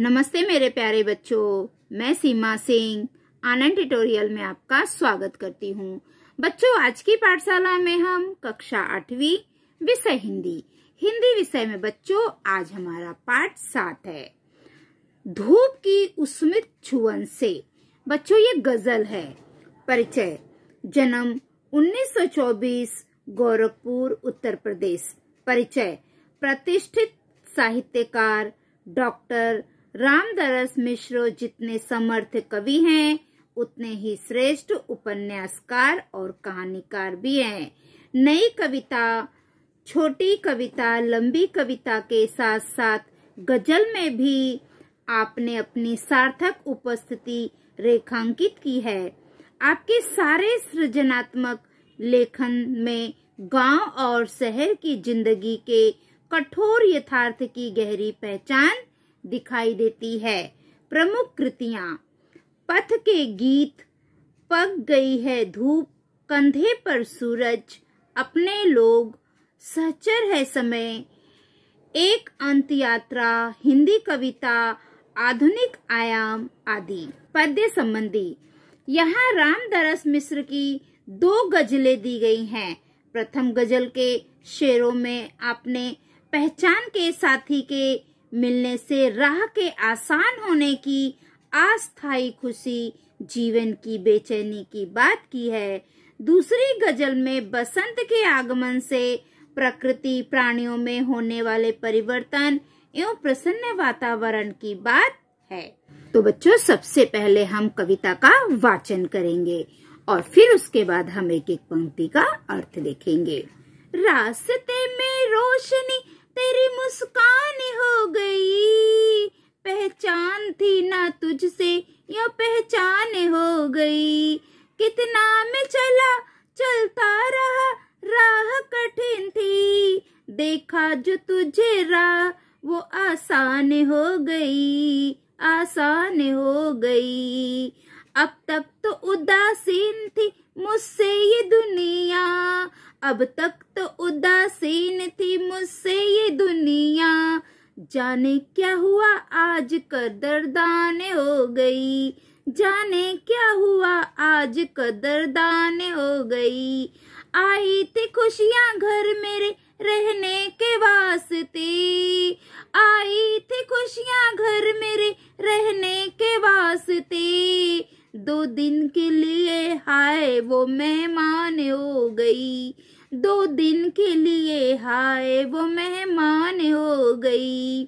नमस्ते मेरे प्यारे बच्चों, मैं सीमा सिंह आनंद ट्यूटोरियल में आपका स्वागत करती हूँ। बच्चों, आज की पाठशाला में हम कक्षा 8वीं विषय हिंदी विषय में बच्चों आज हमारा पाठ 7 है। धूप की उस्मित छुअन से। बच्चों, ये गजल है। परिचय। जन्म 1924, गोरखपुर, उत्तर प्रदेश। परिचय। प्रतिष्ठित साहित्यकार डॉक्टर रामदरस मिश्र जितने समर्थ कवि हैं, उतने ही श्रेष्ठ उपन्यासकार और कहानीकार भी हैं। नई कविता, छोटी कविता, लंबी कविता के साथ साथ गजल में भी आपने अपनी सार्थक उपस्थिति रेखांकित की है। आपके सारे सृजनात्मक लेखन में गांव और शहर की जिंदगी के कठोर यथार्थ की गहरी पहचान दिखाई देती है। प्रमुख कृतियां। पथ के गीत, पक गई है धूप, कंधे पर सूरज, अपने लोग, सहचर है समय, एक अंत यात्रा, हिंदी कविता, आधुनिक आयाम आदि। पद्य संबंधी। यहाँ रामदरस मिश्र की 2 गजलें दी गई हैं। प्रथम गजल के शेरों में आपने पहचान के साथी के मिलने से राह के आसान होने की अस्थायी खुशी, जीवन की बेचैनी की बात की है। दूसरी गजल में बसंत के आगमन से प्रकृति, प्राणियों में होने वाले परिवर्तन एवं प्रसन्न वातावरण की बात है। तो बच्चों, सबसे पहले हम कविता का वाचन करेंगे और फिर उसके बाद हम एक एक पंक्ति का अर्थ देखेंगे। रास्ते में रोशनी तेरी मुस्कान हो गई, पहचान थी ना तुझसे या पहचान हो गई, कितना मैं चला चलता रहा, राह कठिन थी, देखा जो तुझे राह वो आसान हो गई, आसान हो गई। अब तक तो उदासीन थी मुझसे ये दुनिया, अब तक तो उदासीन थी मुझसे ये दुनिया, जाने क्या हुआ आज कदरदान हो गई, जाने क्या हुआ आज कदरदान हो गई। आई थी खुशियां घर मेरे रहने के वास्ते, आई थी खुशियां घर मेरे रहने के वास्ते, 2 दिन के लिए हाय वो मेहमान हो गई, 2 दिन के लिए हाय वो मेहमान हो गई।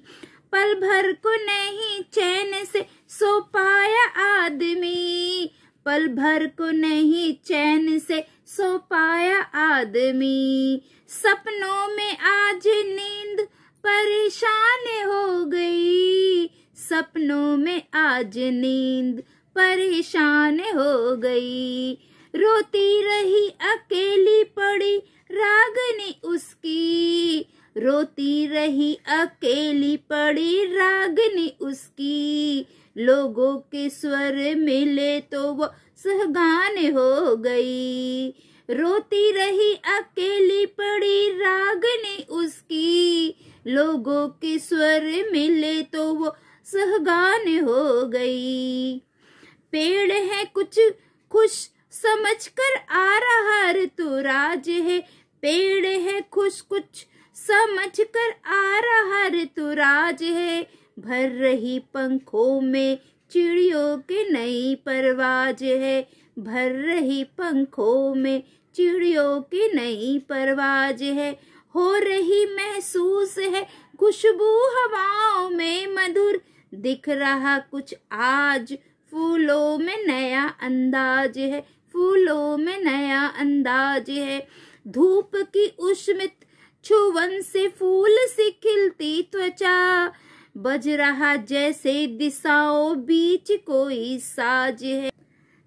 पल भर को नहीं चैन से सो पाया आदमी, पल भर को नहीं चैन से सो पाया आदमी, सपनों में आज नींद परेशान हो गई, सपनों में आज नींद परेशान हो गई। रोती रही अकेली पड़ी रागनी उसकी, रोती रही अकेली पड़ी रागनी उसकी, लोगों के स्वर मिले तो वो सहगान हो गई, रोती रही अकेली पड़ी रागनी उसकी, लोगों के स्वर मिले तो वो सहगान हो गई। पेड़ है कुछ खुश समझकर आ रहा ऋतुराज है, पेड़ है खुश कुछ समझकर आ रहा ऋतुराज है, भर रही पंखों में चिड़ियों की नई परवाज है, भर रही पंखों में चिड़ियों की नई परवाज है, हो रही महसूस है खुशबू हवाओं में मधुर, दिख रहा कुछ आज फूलों में नया अंदाज है, फूलों में नया अंदाज है। धूप की उष्मित छुअन से फूल सी खिलती त्वचा, बज रहा जैसे दिशाओं बीच कोई साज है,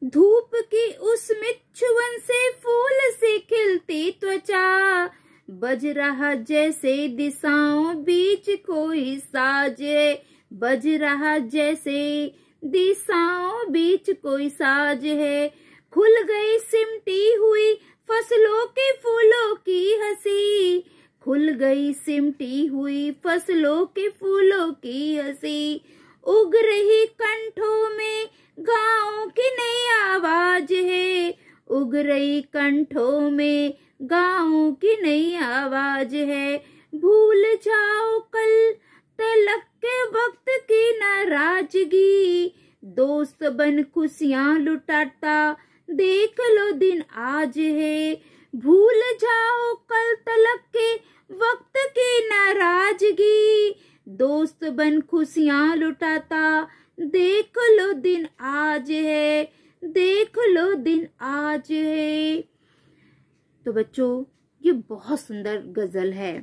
धूप की उष्मित छुअन से फूल सी खिलती त्वचा, बज रहा जैसे दिशाओं बीच कोई साज है, बज रहा जैसे दिशाओं बीच कोई साज है। खुल गई सिमटी हुई फसलों के फूलों की हंसी, खुल गई सिमटी हुई फसलों के फूलों की हंसी, उग रही कंठों में गाँव की नई आवाज है, उग रही कंठों में गाँव की नई आवाज है। भूल जाओ कल तलक के वक्त की नाराजगी, दोस्त बन खुशियाँ लुटाता देख लो दिन आज है। भूल जाओ कल तलक के वक्त की नाराजगी, दोस्त बन खुशियाँ लुटाता देख लो दिन आज है, देख लो दिन आज है। तो बच्चों, ये बहुत सुंदर गजल है।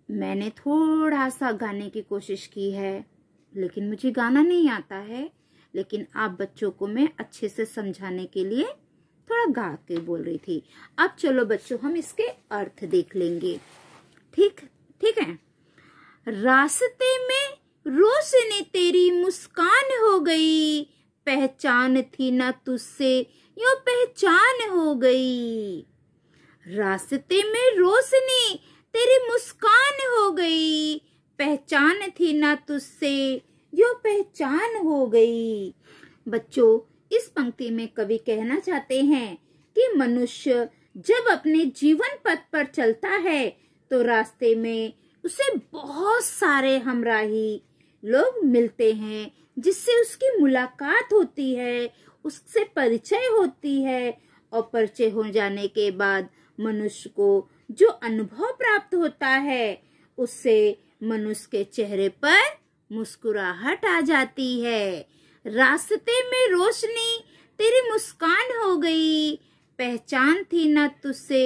मैंने थोड़ा सा गाने की कोशिश की है, लेकिन मुझे गाना नहीं आता है। लेकिन आप बच्चों को मैं अच्छे से समझाने के लिए थोड़ा गा के बोल रही थी। अब चलो बच्चों, हम इसके अर्थ देख लेंगे। ठीक है। रास्ते में रोशनी तेरी मुस्कान हो गई, पहचान थी ना तुझसे यूं पहचान हो गई। रास्ते में रोशनी तेरी मुस्कान हो गई, पहचान थी ना तुझसे यूं पहचान हो गई। बच्चों, इस पंक्ति में कवि कहना चाहते हैं कि मनुष्य जब अपने जीवन पथ पर चलता है तो रास्ते में उसे बहुत सारे हमराही लोग मिलते हैं, जिससे उसकी मुलाकात होती है, उससे परिचय होती है। और परिचय हो जाने के बाद मनुष्य को जो अनुभव प्राप्त होता है, उससे मनुष्य के चेहरे पर मुस्कुराहट आ जाती है। रास्ते में रोशनी तेरी मुस्कान हो गई, पहचान थी ना तुझसे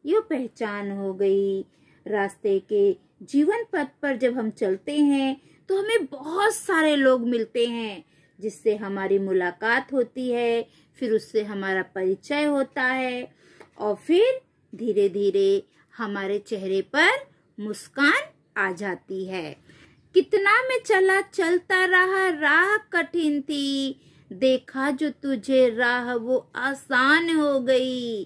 यो पहचान हो गई। रास्ते के जीवन पथ पर जब हम चलते हैं तो हमें बहुत सारे लोग मिलते हैं, जिससे हमारी मुलाकात होती है, फिर उससे हमारा परिचय होता है और फिर धीरे धीरे हमारे चेहरे पर मुस्कान आ जाती है। कितना में चला चलता रहा राह कठिन थी, देखा जो तुझे राह वो आसान हो गई।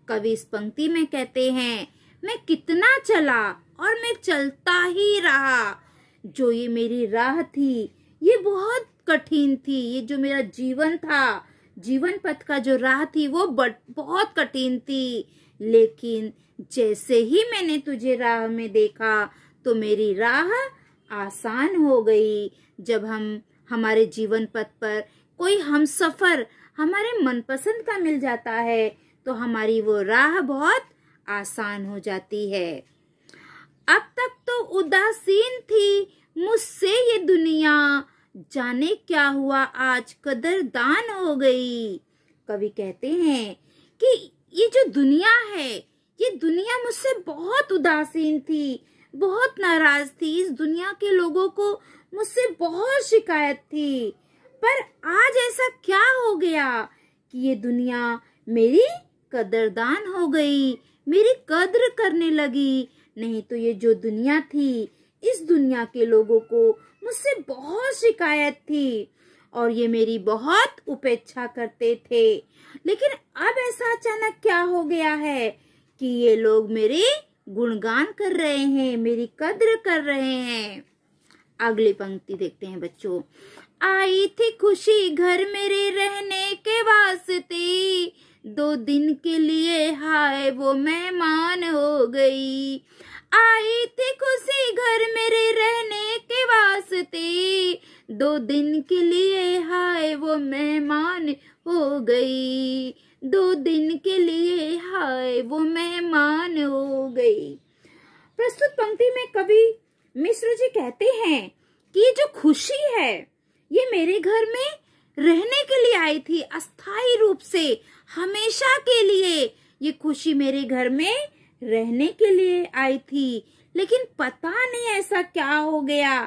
कवि इस पंक्ति में कहते हैं, मैं कितना चला और मैं चलता ही रहा, जो ये मेरी राह थी ये बहुत कठिन थी। ये जो मेरा जीवन था, जीवन पथ का जो राह थी वो बहुत कठिन थी, लेकिन जैसे ही मैंने तुझे राह में देखा तो मेरी राह आसान हो गई। जब हम हमारे जीवन पथ पर कोई हमसफर हमारे मनपसंद का मिल जाता है तो हमारी वो राह बहुत आसान हो जाती है। अब तक तो उदासीन थी मुझसे ये दुनिया, जाने क्या हुआ आज कदरदान हो गई। कवि कहते हैं कि ये जो दुनिया है, ये दुनिया मुझसे बहुत उदासीन थी, बहुत नाराज थी। इस दुनिया के लोगों को मुझसे बहुत शिकायत थी, पर आज ऐसा क्या हो गया कि ये दुनिया मेरी कदरदान हो गई, मेरी कद्र करने लगी। नहीं तो ये जो दुनिया थी, इस दुनिया के लोगों को मुझसे बहुत शिकायत थी और ये मेरी बहुत उपेक्षा करते थे। लेकिन अब ऐसा अचानक क्या हो गया है कि ये लोग मेरे गुणगान कर रहे हैं, मेरी कद्र कर रहे हैं। अगली पंक्ति देखते हैं बच्चों। आई थी खुशी घर मेरे रहने के वास्ते, 2 दिन के लिए हाय वो मेहमान हो गई। आई थी खुशी घर मेरे रहने के वास्ते, 2 दिन के लिए हाय वो मेहमान हो गई। 2 दिन के लिए हाय वो मेहमान हो गई। प्रस्तुत पंक्ति में कवि मिश्र जी कहते हैं कि ये जो खुशी है ये मेरे घर में रहने के लिए आई थी, अस्थायी रूप से, हमेशा के लिए ये खुशी मेरे घर में रहने के लिए आई थी। लेकिन पता नहीं ऐसा क्या हो गया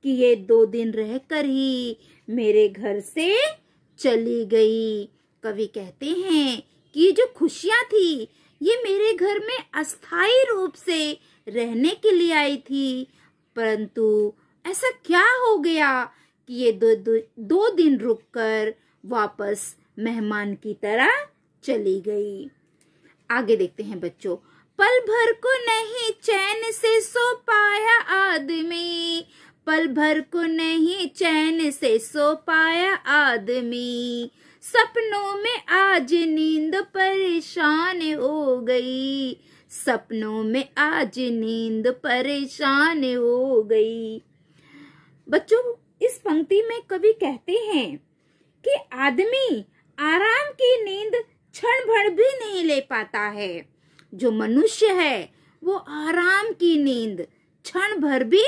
कि ये 2 दिन रहकर ही मेरे घर से चली गई। कवि कहते हैं कि ये जो खुशियां थी ये मेरे घर में अस्थायी रूप से रहने के लिए आई थी, परंतु ऐसा क्या हो गया कि ये दो दिन रुककर वापस मेहमान की तरह चली गई। आगे देखते हैं बच्चों। पल भर को नहीं चैन से सो पाया आदमी, पल भर को नहीं चैन से सो पाया आदमी, सपनों में आज नींद परेशान हो गई, सपनों में आज नींद परेशान हो गई। बच्चों, इस पंक्ति में कवि कहते हैं कि आदमी आराम की नींद क्षण भर भी नहीं ले पाता है। जो मनुष्य है वो आराम की नींद क्षण भर भी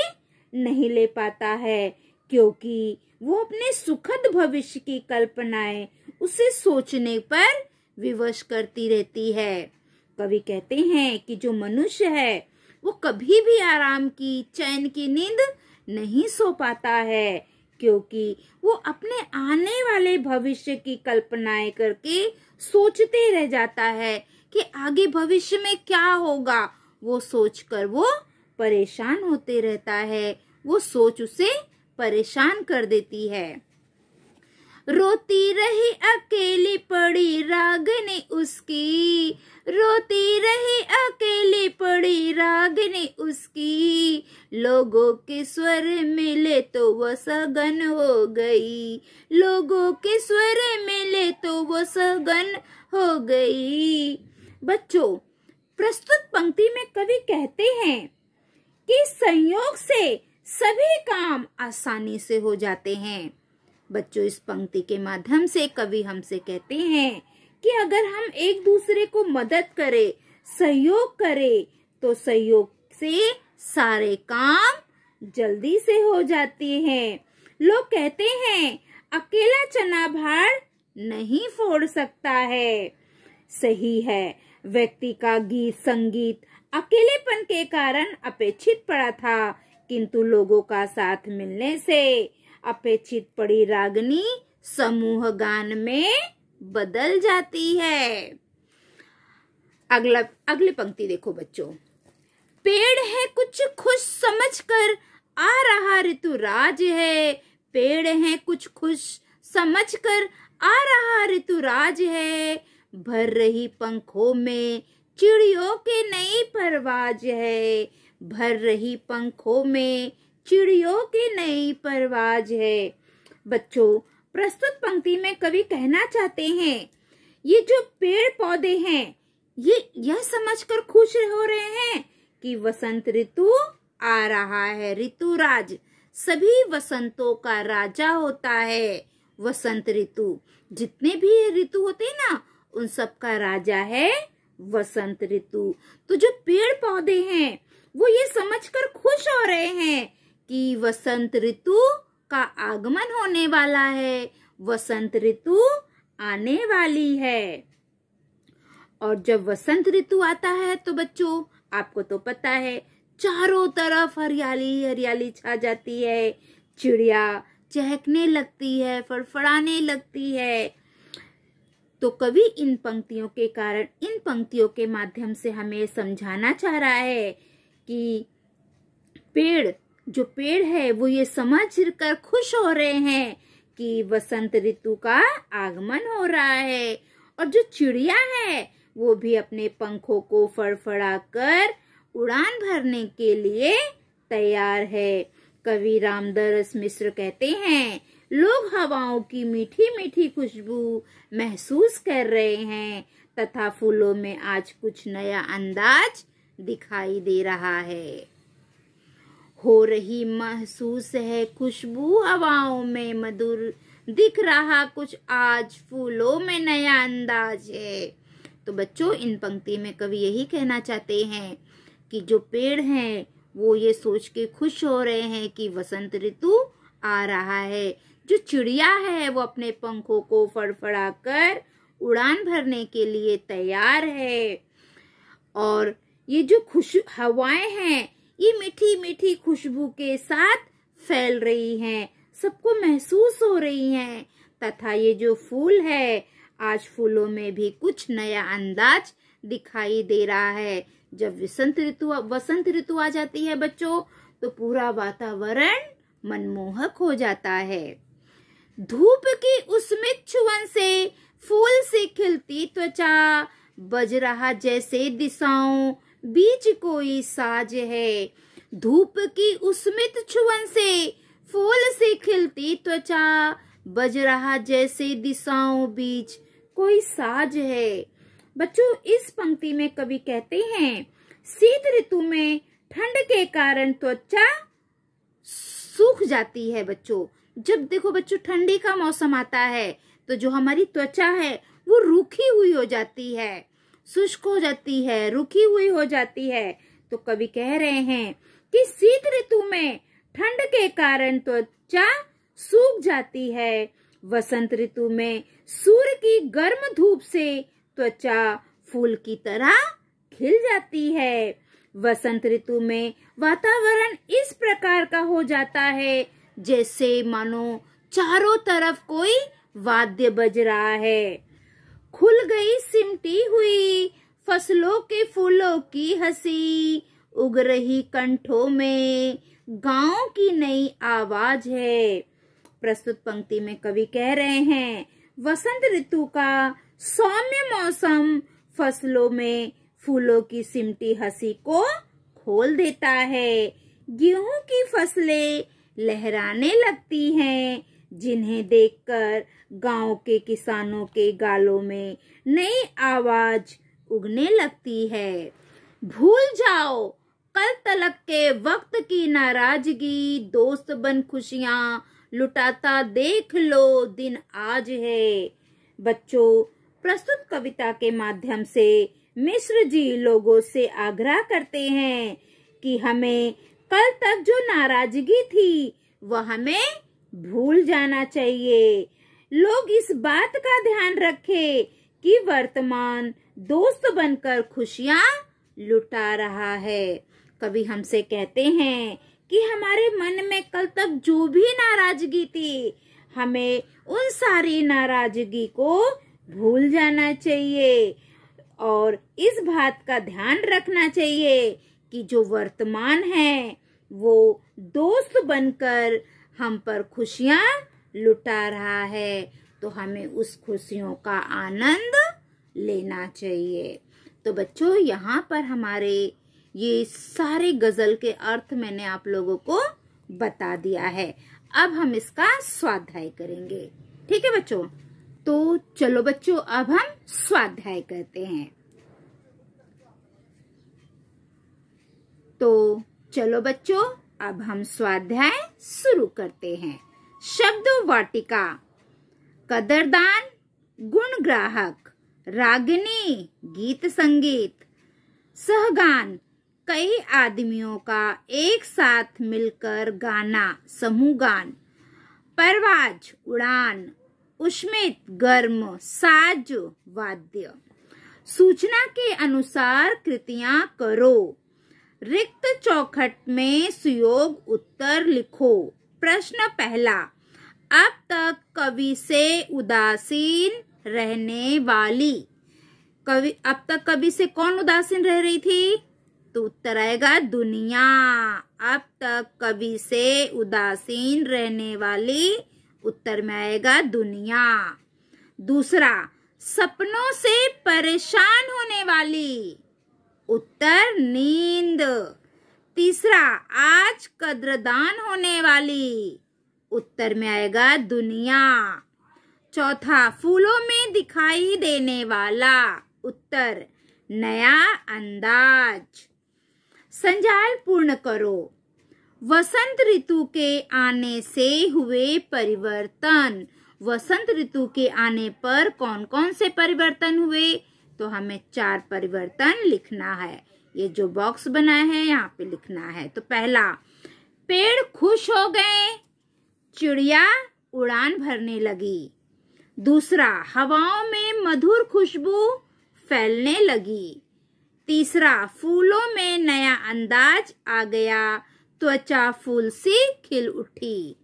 नहीं ले पाता है, क्योंकि वो अपने सुखद भविष्य की कल्पनाएं उसे सोचने पर विवश करती रहती है। कवि कहते हैं कि जो मनुष्य है वो कभी भी आराम की चैन की नींद नहीं सो पाता है, क्योंकि वो अपने आने वाले भविष्य की कल्पनाएं करके सोचते रह जाता है कि आगे भविष्य में क्या होगा। वो सोचकर वो परेशान होते रहता है, वो सोच उसे परेशान कर देती है। रोती रही अकेली पड़ी रागनी उसकी, रोती रही अकेली पड़ी रागनी उसकी, लोगों के स्वर मिले तो वो सगन हो गई, लोगों के स्वर मिले तो वो सगन हो गई। बच्चों, प्रस्तुत पंक्ति में कवि कहते हैं कि संयोग से सभी काम आसानी से हो जाते हैं। बच्चों, इस पंक्ति के माध्यम से कवि हमसे कहते हैं कि अगर हम एक दूसरे को मदद करें, सहयोग करें, तो सहयोग से सारे काम जल्दी से हो जाते हैं। लोग कहते हैं अकेला चना भार नहीं फोड़ सकता है। सही है, व्यक्ति का गीत संगीत अकेलेपन के कारण अपेक्षित पड़ा था, किंतु लोगों का साथ मिलने से अपेक्षित पड़ी रागनी समूह गान में बदल जाती है। अगली पंक्ति देखो बच्चों। पेड़ है कुछ खुश समझकर आ रहा ऋतुराज है, पेड़ है कुछ खुश समझकर आ रहा ऋतुराज है, भर रही पंखों में चिड़ियों के नई परवाज है, भर रही पंखों में चिड़ियों की नई परवाज है। बच्चों, प्रस्तुत पंक्ति में कवि कहना चाहते हैं ये जो पेड़ पौधे हैं ये यह समझकर खुश हो रहे हैं कि वसंत ऋतु आ रहा है। ऋतुराज सभी वसंतों का राजा होता है। वसंत ऋतु, जितने भी ऋतु होते हैं ना उन सब का राजा है वसंत ऋतु। तो जो पेड़ पौधे हैं वो ये समझकर खुश हो रहे हैं कि वसंत ऋतु का आगमन होने वाला है, वसंत ऋतु आने वाली है। और जब वसंत ऋतु आता है तो बच्चों आपको तो पता है चारों तरफ हरियाली हरियाली छा जाती है, चिड़िया चहकने लगती है, फड़फड़ाने लगती है। तो कवि इन पंक्तियों के कारण, इन पंक्तियों के माध्यम से हमें समझाना चाह रहा है कि जो पेड़ है वो ये समझ कर खुश हो रहे हैं कि वसंत ऋतु का आगमन हो रहा है। और जो चिड़िया है वो भी अपने पंखों को फड़फड़ा कर उड़ान भरने के लिए तैयार है। कवि रामदास मिश्र कहते हैं लोग हवाओं की मीठी मीठी खुशबू महसूस कर रहे हैं तथा फूलों में आज कुछ नया अंदाज दिखाई दे रहा है। हो रही महसूस है खुशबू हवाओं में मधुर, दिख रहा कुछ आज फूलों में नया अंदाज है। तो बच्चों इन पंक्ति में कवि यही कहना चाहते हैं कि जो पेड़ हैं वो ये सोच के खुश हो रहे हैं कि वसंत ऋतु आ रहा है। जो चिड़िया है वो अपने पंखों को फड़फड़ा कर उड़ान भरने के लिए तैयार है। और ये जो हवाएं हैं ये मीठी मीठी खुशबू के साथ फैल रही हैं, सबको महसूस हो रही हैं। तथा ये जो फूल है आज फूलों में भी कुछ नया अंदाज दिखाई दे रहा है। जब वसंत ऋतु आ जाती है बच्चों तो पूरा वातावरण मनमोहक हो जाता है। धूप की उसमें छुअन से फूल सी खिलती त्वचा, बज रहा जैसे दिशाओं बीच कोई साज है। धूप की उस्मित छुअन से फूल सी खिलती त्वचा, बज रहा जैसे दिशाओं बीच कोई साज है। बच्चों, इस पंक्ति में कवि कहते हैं शीत ऋतु में ठंड के कारण त्वचा सूख जाती है। बच्चों, जब देखो बच्चों ठंडी का मौसम आता है तो जो हमारी त्वचा है वो रूखी हुई हो जाती है, शुष्क हो जाती है, रूखी हुई हो जाती है। तो कवि कह रहे हैं कि शीत ऋतु में ठंड के कारण त्वचा सूख जाती है। वसंत ऋतु में सूर्य की गर्म धूप से त्वचा फूल की तरह खिल जाती है। वसंत ऋतु में वातावरण इस प्रकार का हो जाता है जैसे मानो चारों तरफ कोई वाद्य बज रहा है। खुल गई सिमटी हुई फसलों के फूलों की हंसी, उग रही कंठों में गाँव की नई आवाज है। प्रस्तुत पंक्ति में कवि कह रहे हैं वसंत ऋतु का सौम्य मौसम फसलों में फूलों की सिमटी हंसी को खोल देता है। गेहूं की फसलें लहराने लगती हैं, जिन्हें देखकर गांव के किसानों के गालों में नई आवाज उगने लगती है। भूल जाओ कल तलक के वक्त की नाराजगी, दोस्त बन खुशियां लुटाता देख लो दिन आज है। बच्चों, प्रस्तुत कविता के माध्यम से मिश्र जी लोगों से आग्रह करते हैं कि हमें कल तक जो नाराजगी थी वह हमें भूल जाना चाहिए। लोग इस बात का ध्यान रखें कि वर्तमान दोस्त बनकर खुशियां लुटा रहा है। कवि हमसे कहते हैं कि हमारे मन में कल तक जो भी नाराजगी थी, हमें उन सारी नाराजगी को भूल जाना चाहिए और इस बात का ध्यान रखना चाहिए कि जो वर्तमान है वो दोस्त बनकर हम पर खुशियां लुटा रहा है, तो हमें उस खुशियों का आनंद लेना चाहिए। तो बच्चों, यहाँ पर हमारे ये सारे गजल के अर्थ मैंने आप लोगों को बता दिया है। अब हम इसका स्वाध्याय करेंगे। ठीक है बच्चों? तो चलो बच्चों, अब हम स्वाध्याय करते हैं। तो चलो बच्चों, अब हम स्वाध्याय शुरू करते हैं। शब्द वाटिका। कदरदान गुण ग्राहक, रागिनी गीत संगीत, सहगान कई आदमियों का एक साथ मिलकर गाना समूह गान, परवाज उड़ान, उष्मित गर्म साज वाद्य। सूचना के अनुसार कृतियां करो। रिक्त चौखट में सुयोग उत्तर लिखो। प्रश्न पहला, अब तक कवि से उदासीन रहने वाली, अब तक कवि से कौन उदासीन रह रही थी? तो उत्तर आएगा दुनिया। अब तक कवि से उदासीन रहने वाली, उत्तर में आएगा दुनिया। दूसरा, सपनों से परेशान होने वाली, उत्तर नींद। तीसरा, आज कद्रदान होने वाली, उत्तर में आएगा दुनिया। चौथा, फूलों में दिखाई देने वाला, उत्तर नया अंदाज। संजाल पूर्ण करो। वसंत ऋतु के आने से हुए परिवर्तन। वसंत ऋतु के आने पर कौन कौन से परिवर्तन हुए? तो हमें 4 परिवर्तन लिखना है। ये जो बॉक्स बना है यहाँ पे लिखना है। तो पहला, पेड़ खुश हो गए, चिड़िया उड़ान भरने लगी। दूसरा, हवाओं में मधुर खुशबू फैलने लगी। तीसरा, फूलों में नया अंदाज आ गया, त्वचा फूल सी खिल उठी।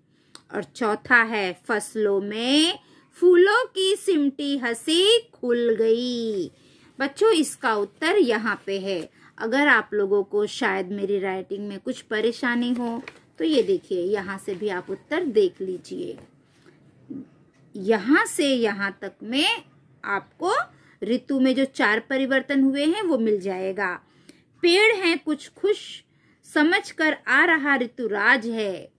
और चौथा है, फसलों में फूलों की सिमटी हंसी खुल गई। बच्चों, इसका उत्तर यहाँ पे है। अगर आप लोगों को शायद मेरी राइटिंग में कुछ परेशानी हो तो ये देखिए, यहाँ से भी आप उत्तर देख लीजिए। यहाँ से यहाँ तक में आपको ऋतु में जो 4 परिवर्तन हुए हैं वो मिल जाएगा। पेड़ हैं कुछ खुश, समझकर आ रहा ऋतुराज है।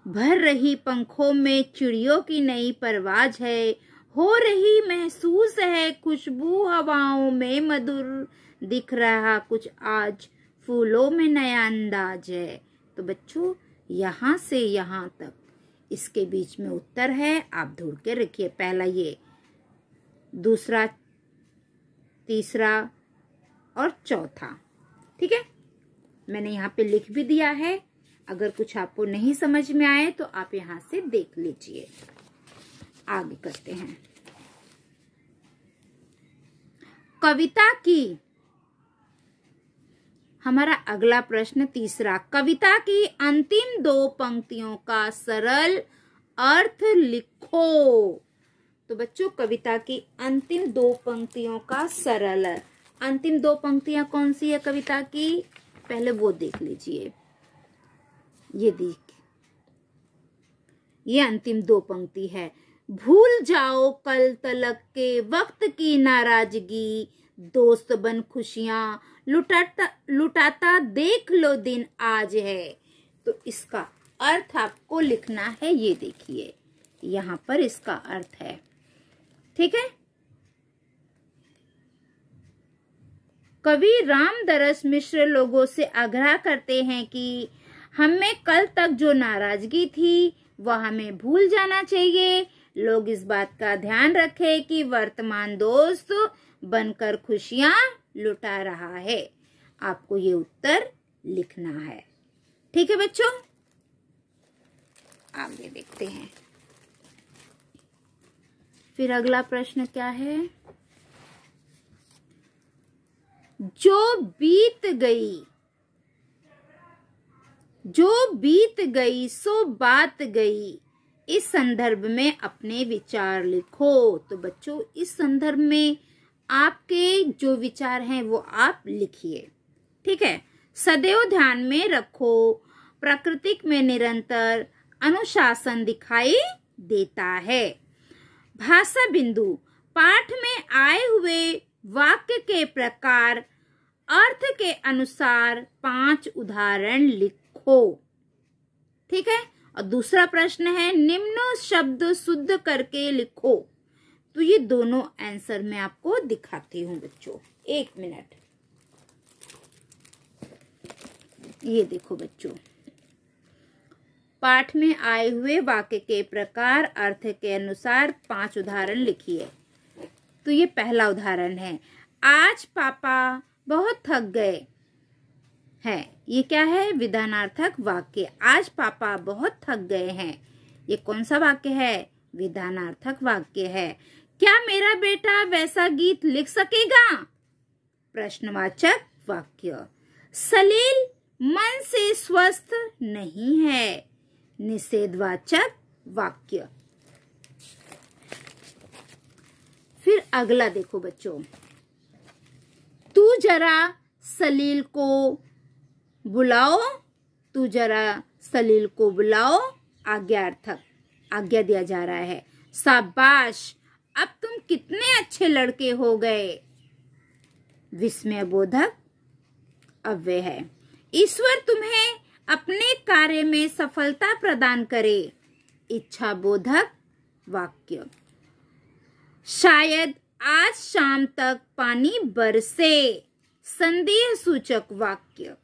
भर रही पंखों में चिड़ियों की नई परवाज है। हो रही महसूस है खुशबू हवाओं में मधुर। दिख रहा कुछ आज फूलों में नया अंदाज है। तो बच्चों यहाँ से यहाँ तक इसके बीच में उत्तर है, आप ढूंढ के रखिए। पहला ये, दूसरा, तीसरा और चौथा। ठीक है, मैंने यहाँ पे लिख भी दिया है। अगर कुछ आपको नहीं समझ में आए तो आप यहाँ से देख लीजिए। आगे करते हैं। कविता की, हमारा अगला प्रश्न तीसरा, कविता की अंतिम 2 पंक्तियों का सरल अर्थ लिखो। तो बच्चों कविता की अंतिम 2 पंक्तियों का सरल, अंतिम 2 पंक्तियां कौन सी है कविता की, पहले वो देख लीजिए। ये अंतिम 2 पंक्ति है। भूल जाओ कल तलक के वक्त की नाराजगी, दोस्त बन खुशियां लुटाता देख लो दिन आज है। तो इसका अर्थ आपको लिखना है, ये देखिए यहाँ पर इसका अर्थ है। ठीक है, कवि रामदरस मिश्र लोगों से आग्रह करते हैं कि हमें कल तक जो नाराजगी थी वह हमें भूल जाना चाहिए। लोग इस बात का ध्यान रखें कि वर्तमान दोस्त बनकर खुशियां लुटा रहा है। आपको ये उत्तर लिखना है। ठीक है बच्चों, आगे देखते हैं। फिर अगला प्रश्न क्या है, जो बीत गई सो बात गई, इस संदर्भ में अपने विचार लिखो। तो बच्चों इस संदर्भ में आपके जो विचार हैं वो आप लिखिए। ठीक है, सदैव ध्यान में रखो प्रकृति में निरंतर अनुशासन दिखाई देता है। भाषा बिंदु, पाठ में आए हुए वाक्य के प्रकार अर्थ के अनुसार 5 उदाहरण लिखो। ठीक है, और दूसरा प्रश्न है निम्न शब्द शुद्ध करके लिखो। तो ये दोनों आंसर मैं आपको दिखाती हूँ बच्चों, 1 मिनट। ये देखो बच्चों, पाठ में आए हुए वाक्य के प्रकार अर्थ के अनुसार 5 उदाहरण लिखिए। तो ये पहला उदाहरण है, आज पापा बहुत थक गए हैं। ये क्या है, विधानार्थक वाक्य। आज पापा बहुत थक गए हैं, ये कौन सा वाक्य है, विधानार्थक वाक्य है। क्या मेरा बेटा वैसा गीत लिख सकेगा, प्रश्नवाचक वाक्य। सलील मन से स्वस्थ नहीं है, निषेधवाचक वाक्य। फिर अगला देखो बच्चों, तू जरा सलील को बुलाओ, तू जरा सलील को बुलाओ, आज्ञार्थक, आज्ञा दिया जा रहा है। शाबाश, अब तुम कितने अच्छे लड़के हो गए, विस्मयबोधक अव्यय है। ईश्वर तुम्हें अपने कार्य में सफलता प्रदान करे, इच्छाबोधक वाक्य। शायद आज शाम तक पानी बरसे, संदेह सूचक वाक्य।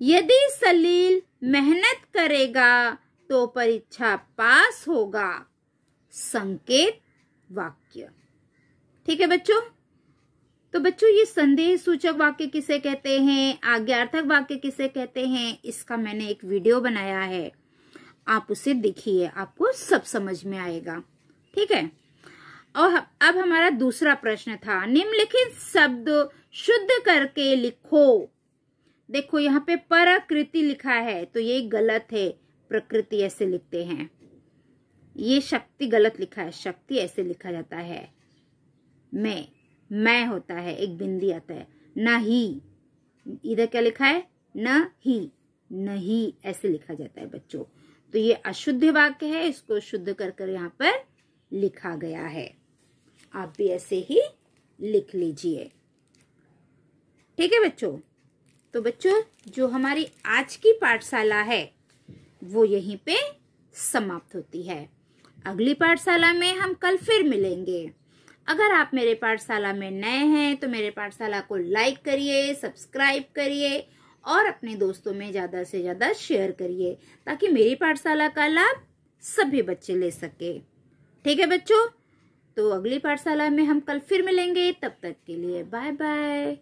यदि सलील मेहनत करेगा तो परीक्षा पास होगा, संकेत वाक्य। ठीक है बच्चों, तो बच्चों ये संदेह सूचक वाक्य किसे कहते हैं, आज्ञार्थक वाक्य किसे कहते हैं, इसका मैंने एक वीडियो बनाया है, आप उसे देखिए, आपको सब समझ में आएगा। ठीक है, और अब हमारा दूसरा प्रश्न था, निम्नलिखित शब्द शुद्ध करके लिखो। देखो यहाँ पे प्रकृति लिखा है तो ये गलत है, प्रकृति ऐसे लिखते हैं। ये शक्ति गलत लिखा है, शक्ति ऐसे लिखा जाता है। मैं होता है, एक बिंदी आता है। नहीं, इधर क्या लिखा है, न ही, नहीं ऐसे लिखा जाता है बच्चों। तो ये अशुद्ध वाक्य है, इसको शुद्ध कर यहाँ पर लिखा गया है। आप भी ऐसे ही लिख लीजिए। ठीक है बच्चों। तो बच्चों जो हमारी आज की पाठशाला है वो यहीं पे समाप्त होती है। अगली पाठशाला में हम कल फिर मिलेंगे। अगर आप मेरे पाठशाला में नए हैं तो मेरे पाठशाला को लाइक करिए, सब्सक्राइब करिए और अपने दोस्तों में ज्यादा से ज्यादा शेयर करिए ताकि मेरी पाठशाला का लाभ सभी बच्चे ले सके। ठीक है बच्चों, तो अगली पाठशाला में हम कल फिर मिलेंगे। तब तक के लिए बाय बाय।